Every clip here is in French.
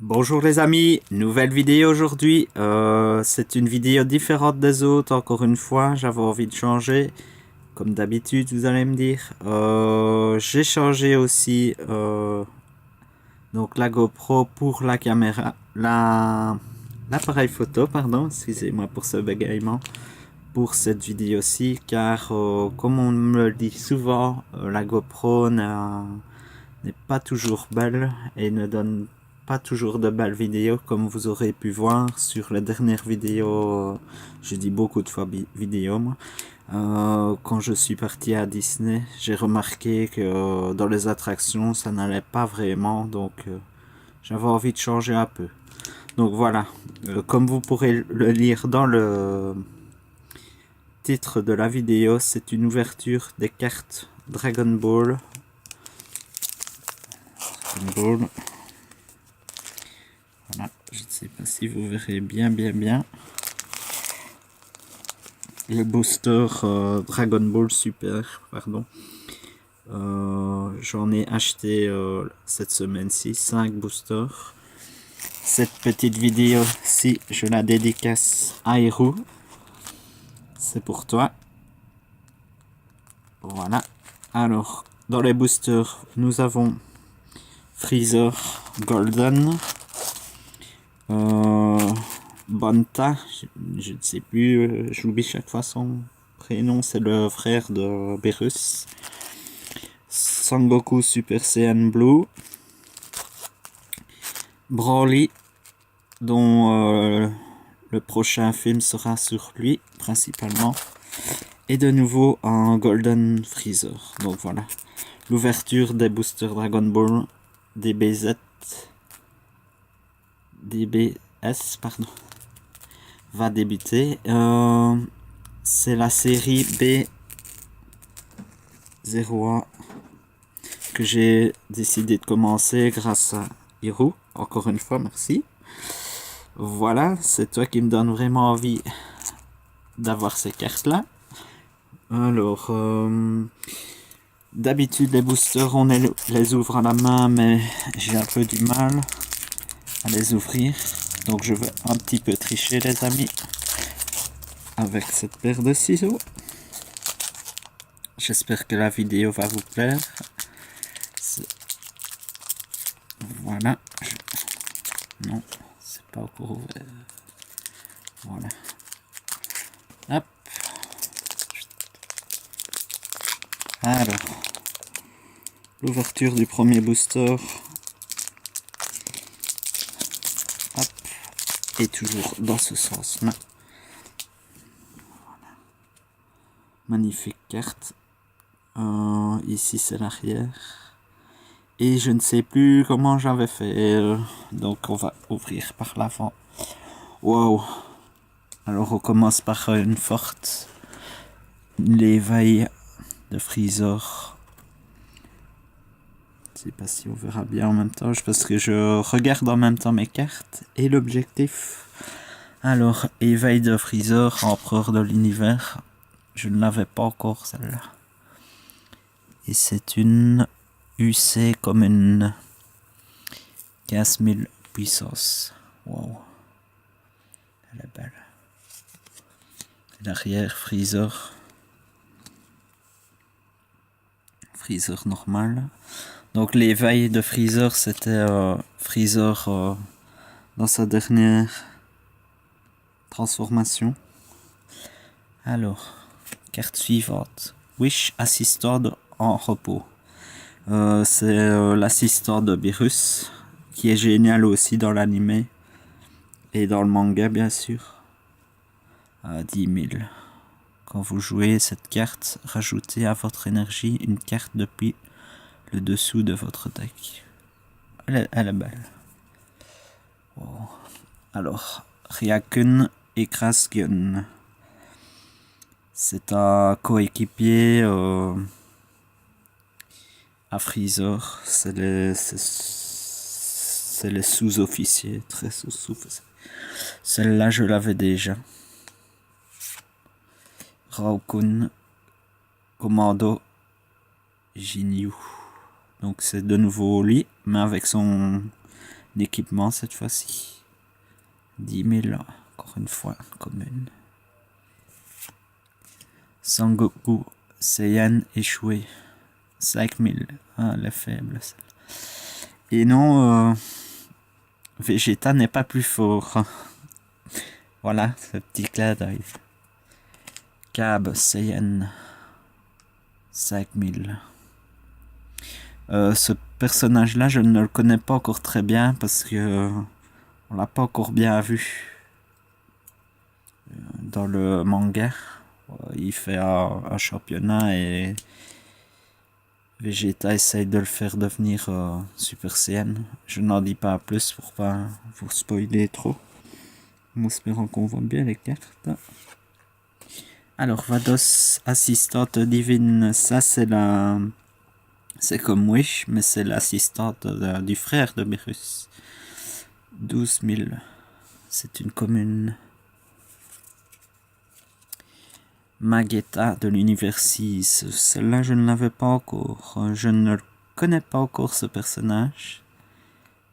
Bonjour les amis, nouvelle vidéo aujourd'hui. C'est une vidéo différente des autres, encore une fois, j'avais envie de changer. Comme d'habitude, vous allez me dire. J'ai changé aussi donc la GoPro pour la caméra, l'appareil photo, pardon, excusez-moi pour ce bégaiement, pour cette vidéo-ci, car comme on me le dit souvent, la GoPro n'est pas toujours belle et ne donne pas toujours de belles vidéos, comme vous aurez pu voir sur la dernière vidéo. Je dis beaucoup de fois vidéo moi. Quand je suis parti à Disney, j'ai remarqué que dans les attractions ça n'allait pas vraiment, donc j'avais envie de changer un peu. Donc voilà, comme vous pourrez le lire dans le titre de la vidéo, c'est une ouverture des cartes Dragon Ball. Voilà, je ne sais pas si vous verrez bien. Le booster Dragon Ball Super, pardon. J'en ai acheté cette semaine-ci 5 boosters. Cette petite vidéo-ci, je la dédicace à Hiro. C'est pour toi. Voilà. Alors, dans les boosters, nous avons Freezer Golden. Banta, je ne sais plus, j'oublie chaque fois son prénom, c'est le frère de Beerus. Sangoku Super Saiyan Blue. Broly, dont le prochain film sera sur lui, principalement. Et de nouveau un Golden Freezer. Donc voilà, l'ouverture des boosters Dragon Ball DBS, pardon, va débuter. C'est la série B01 que j'ai décidé de commencer grâce à Hiro. Encore une fois, merci. Voilà, c'est toi qui me donne vraiment envie d'avoir ces cartes-là. Alors, d'habitude les boosters, on les ouvre à la main, mais j'ai un peu du mal à les ouvrir. Donc je vais un petit peu tricher les amis avec cette paire de ciseaux. J'espère que la vidéo va vous plaire. Voilà. Non, c'est pas encore ouvert. Voilà. Hop. Alors, l'ouverture du premier booster. Hop. Et toujours dans ce sens-là. Voilà. Magnifique carte. Ici, c'est l'arrière. Et je ne sais plus comment j'avais fait. Donc, on va ouvrir par l'avant. Wow. Alors, on commence par une forte. L'éveil de Freezer. Je ne sais pas si on verra bien en même temps, parce que je regarde en même temps mes cartes et l'objectif. Alors, éveil de Freezer, empereur de l'univers. Je ne l'avais pas encore celle-là. Et c'est une UC comme une 15 000 puissance. Wow. Elle est belle. L'arrière, Freezer. Freezer normal. Donc l'éveil de Freezer, c'était Freezer dans sa dernière transformation. Alors, carte suivante. Wish Assistant en repos. C'est l'assistant de Beerus, qui est génial aussi dans l'anime et dans le manga bien sûr. 10 000. Quand vous jouez cette carte, rajoutez à votre énergie une carte depuis le dessous de votre deck. Elle est belle. Wow. Alors, Ryakun et Krasgen. C'est un coéquipier à Freezer. C'est les sous-officiers, très sous-officiers. Celle-là, je l'avais déjà. Raokun, Commando, Jinyu. Donc c'est de nouveau lui, mais avec son d'équipement cette fois-ci. 10 000, encore une fois, commune. Sangoku, Saiyan échoué. 5 000, ah, elle est faible. Et non, Vegeta n'est pas plus fort. Voilà, ce petit clin d'œil. Cab, Saiyan, 5 000. Ce personnage-là, je ne le connais pas encore très bien parce que on l'a pas encore bien vu dans le manga. Il fait un championnat et Vegeta essaye de le faire devenir Super Saiyan. Je n'en dis pas plus pour pas vous spoiler trop. En espérant qu'on voit bien les cartes. Alors, Vados, assistante divine, ça c'est la... C'est comme Wish, mais c'est l'assistante du frère de Beerus. 12 000. C'est une commune. Magetta de l'univers 6. Celle-là, je ne l'avais pas encore. Je ne connais pas encore ce personnage.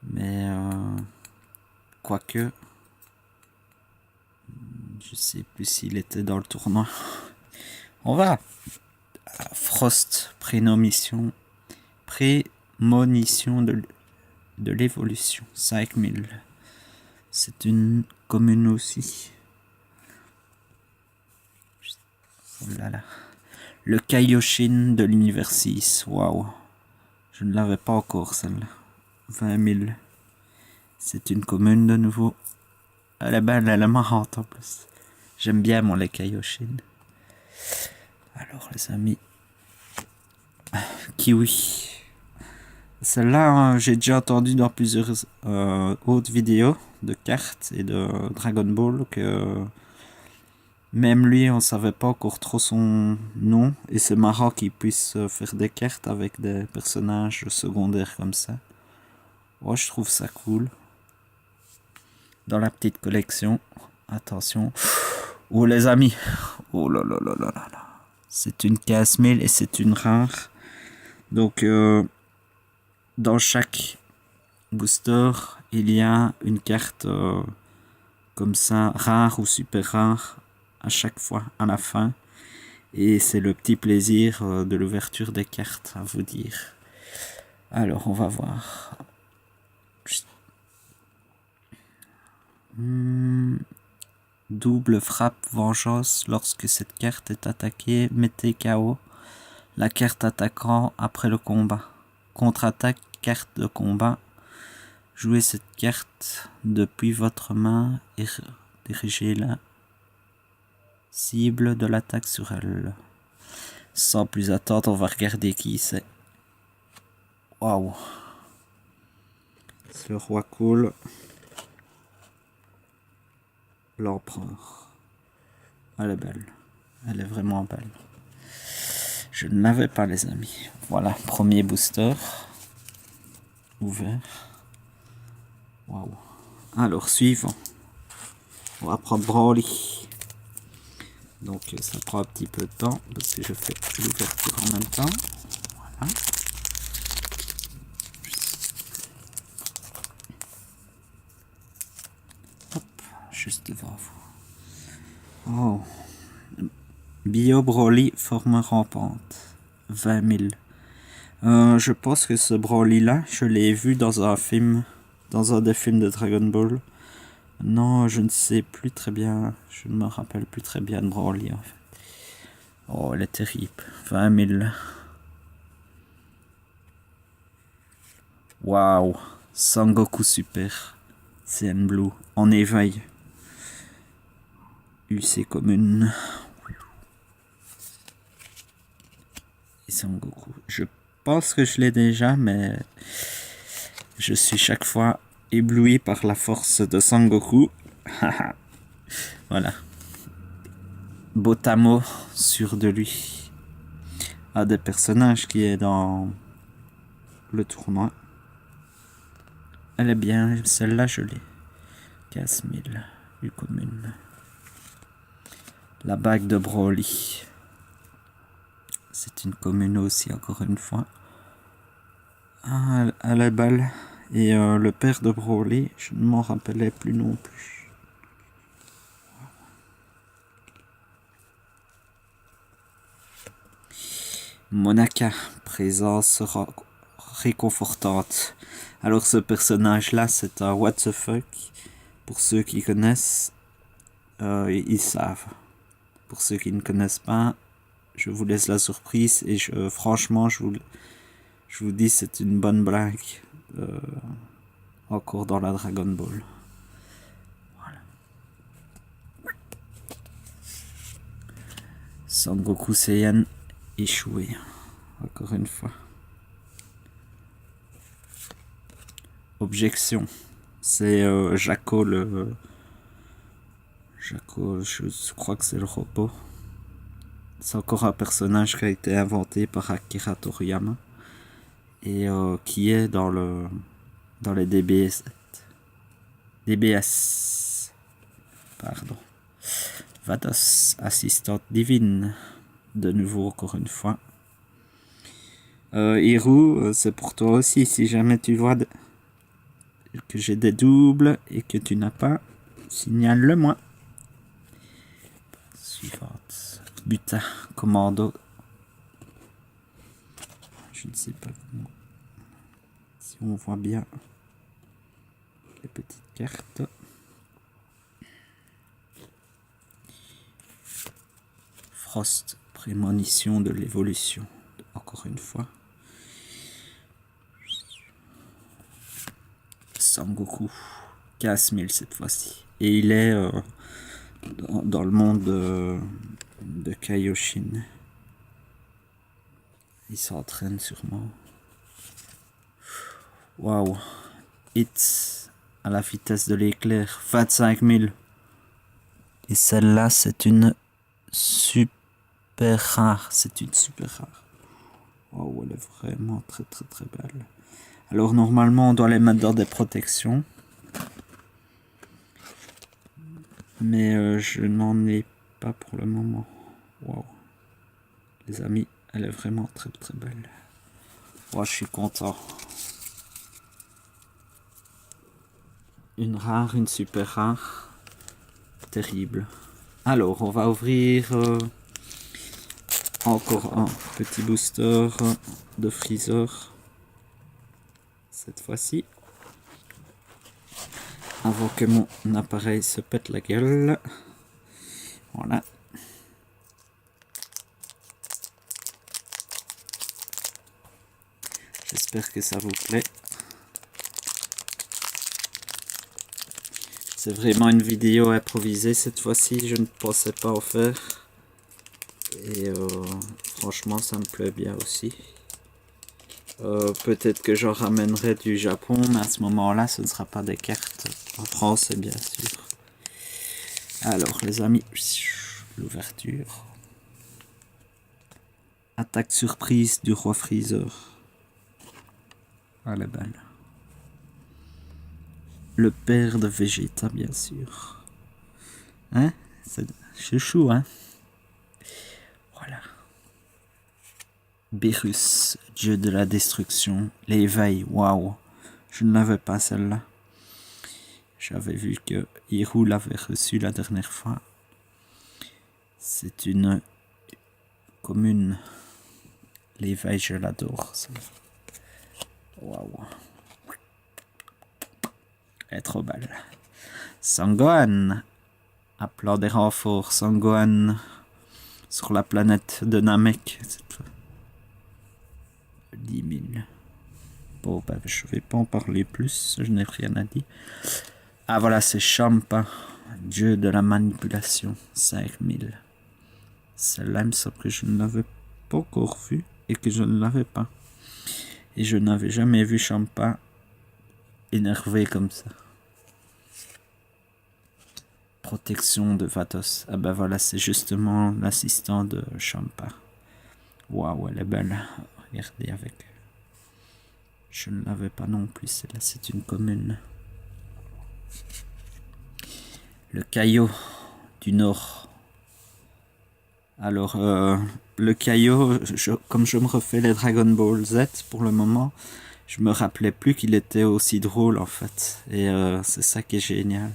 Mais, quoique, je sais plus s'il était dans le tournoi. On va. Frost, prémonition de l'évolution. 5000. C'est une commune aussi. Oh là là. Le Kaioshin de l'univers 6. Waouh. Je ne l'avais pas encore celle-là. 20 000. C'est une commune de nouveau. Elle est belle, elle est marrante en plus. J'aime bien mon les Kaioshin. Alors les amis. Kiwi. Celle-là, j'ai déjà entendu dans plusieurs autres vidéos de cartes et de Dragon Ball que même lui, on savait pas encore trop son nom. Et c'est marrant qu'il puisse faire des cartes avec des personnages secondaires comme ça. Ouais, je trouve ça cool. Dans la petite collection. Attention. Oh les amis. Oh là là là là là là. C'est une 15 000 et c'est une rare. Donc, dans chaque booster, il y a une carte comme ça, rare ou super rare, à chaque fois, à la fin. Et c'est le petit plaisir de l'ouverture des cartes, à vous dire. Alors, on va voir. Double frappe vengeance. Lorsque cette carte est attaquée, mettez KO la carte attaquant après le combat. Contre-attaque, carte de combat. Jouez cette carte depuis votre main et dirigez la cible de l'attaque sur elle. Sans plus attendre, on va regarder qui c'est. Waouh. C'est le roi cool. L'empereur. Elle est belle. Elle est vraiment belle. Je ne l'avais pas, les amis. Voilà, premier booster. Ouvert. Waouh. Alors, suivant. On va prendre Broly. Donc, ça prend un petit peu de temps parce que je fais l'ouverture en même temps. Voilà. Hop, juste devant vous. Oh. Bio Broly, forme rampante. 20 000. Je pense que ce Broly là, je l'ai vu dans un film, dans un des films de Dragon Ball. Non, je ne sais plus très bien, je ne me rappelle plus très bien de Broly en fait. Oh, elle est terrible. 20 000. Waouh. Sangoku Super. CN Blue. En éveil. UC commune. Et Sangoku. Je pense que je l'ai déjà, mais je suis chaque fois ébloui par la force de Sangoku. Voilà. Botamo sûr de lui. Un des personnages qui est dans le tournoi. Elle est bien, celle-là je l'ai. 15 000. U commune. La bague de Broly. C'est une commune aussi, encore une fois. Ah, elle est belle. Et le père de Broly, je ne m'en rappelais plus non plus. Monaka, présence réconfortante. Alors ce personnage-là, c'est un what the fuck. Pour ceux qui connaissent, ils savent. Pour ceux qui ne connaissent pas, je vous laisse la surprise et franchement, je vous dis, c'est une bonne blague. Encore dans la Dragon Ball. Voilà. Sangoku Saiyan échoué. Encore une fois. Objection. C'est Jaco Jaco, je crois que c'est le robot. C'est encore un personnage qui a été inventé par Akira Toriyama. Et qui est dans les DBS. Pardon. Vados, assistante divine. De nouveau, encore une fois. Hiru, c'est pour toi aussi. Si jamais tu vois que j'ai des doubles et que tu n'as pas, signale-le-moi. Suivante. Buta, commando. Je ne sais pas comment. Si on voit bien les petites cartes. Frost, prémonition de l'évolution. Encore une fois. Sangoku, 15 000 cette fois-ci. Et il est dans le monde de Kaioshin. Il s'entraîne sûrement. Waouh. Hits à la vitesse de l'éclair. 25 000. Et celle-là, c'est une super rare. C'est une super rare. Waouh, elle est vraiment très très très belle. Alors normalement, on doit les mettre dans des protections. Mais je n'en ai pas pour le moment. Waouh. Les amis, elle est vraiment très très belle. Wow, je suis content. Une rare, une super rare. Terrible. Alors, on va ouvrir encore un petit booster de Freezer. Cette fois-ci. Avant que mon appareil se pète la gueule. Voilà. J'espère que ça vous plaît. C'est vraiment une vidéo improvisée cette fois-ci. Je ne pensais pas en faire. Et franchement, ça me plaît bien aussi. Peut-être que j'en ramènerai du Japon, mais à ce moment-là, ce ne sera pas des cartes en français, bien sûr. Alors, les amis, l'ouverture. Attaque surprise du roi Freezer. Ah, elle est belle. Le père de Vegeta, bien sûr. Hein? C'est chouchou, hein? Voilà. Beerus, dieu de la destruction. L'éveil, waouh. Je ne l'avais pas celle-là. J'avais vu que Hiru l'avait reçue la dernière fois. C'est une commune. L'éveil, je l'adore. Waouh. Elle est trop belle. Sangohan. Appelant des renforts. Sangohan. Sur la planète de Namek. 10 000. Bon, ben, je vais pas en parler plus. Je n'ai rien à dire. Ah, voilà, c'est Champa. Dieu de la manipulation. 5 000. Celle-là, il me semble que je ne l'avais pas encore vue. Et que je ne l'avais pas. Et je n'avais jamais vu Champa énervé comme ça. Protection de Vados. Ah ben voilà, c'est justement l'assistant de Champa. Waouh, elle est belle. Regardez avec. Je ne l'avais pas non plus, celle-là, c'est une commune. Le Kaio du Nord. Alors, le Kaio, comme je me refais les Dragon Ball Z pour le moment, Je me rappelais plus qu'il était aussi drôle en fait. Et c'est ça qui est génial.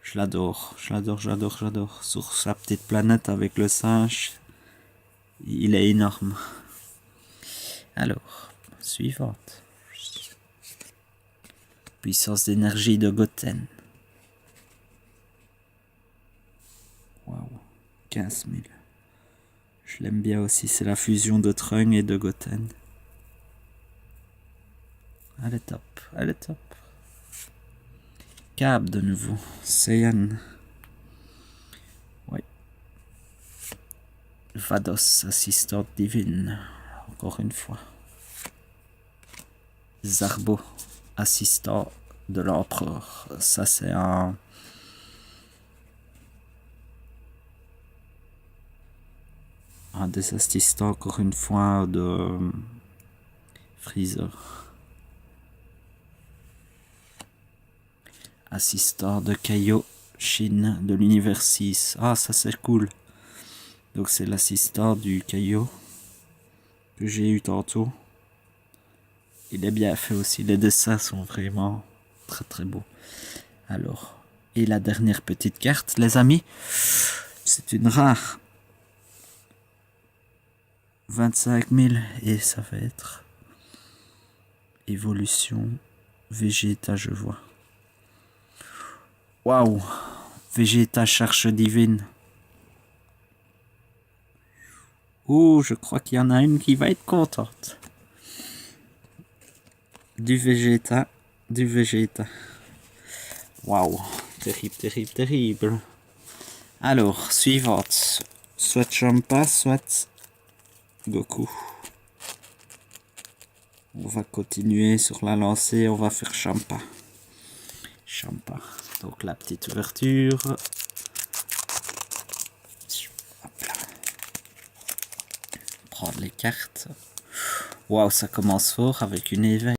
Je l'adore, je l'adore, j'adore, j'adore. Sur sa petite planète avec le singe, il est énorme. Alors, suivante. Puissance d'énergie de Goten. Waouh, 15 000. Je l'aime bien aussi, c'est la fusion de Trunks et de Goten. Elle est top, elle est top. Cab de nouveau, Saiyan. Oui. Vados, assistante divine, encore une fois. Zarbo, assistant de l'empereur. Ça c'est un des assistants encore une fois de Freezer. Assistant de Kaio Shin de l'univers 6. Ah, ça c'est cool. Donc c'est l'assistant du Kaio que j'ai eu tantôt. Il est bien fait aussi. Les dessins sont vraiment très très beaux. Alors, et la dernière petite carte, les amis, c'est une rare. 25 000 et ça va être évolution Vegeta, je vois. Waouh, Vegeta cherche divine. Oh, je crois qu'il y en a une qui va être contente. Du Vegeta, du Vegeta. Waouh, terrible, terrible, terrible. Alors, suivante. Soit Champa, soit Goku. On va continuer sur la lancée, on va faire Champa. Champa. Donc la petite ouverture. Hop là. Prendre les cartes. Waouh, ça commence fort avec une éveil.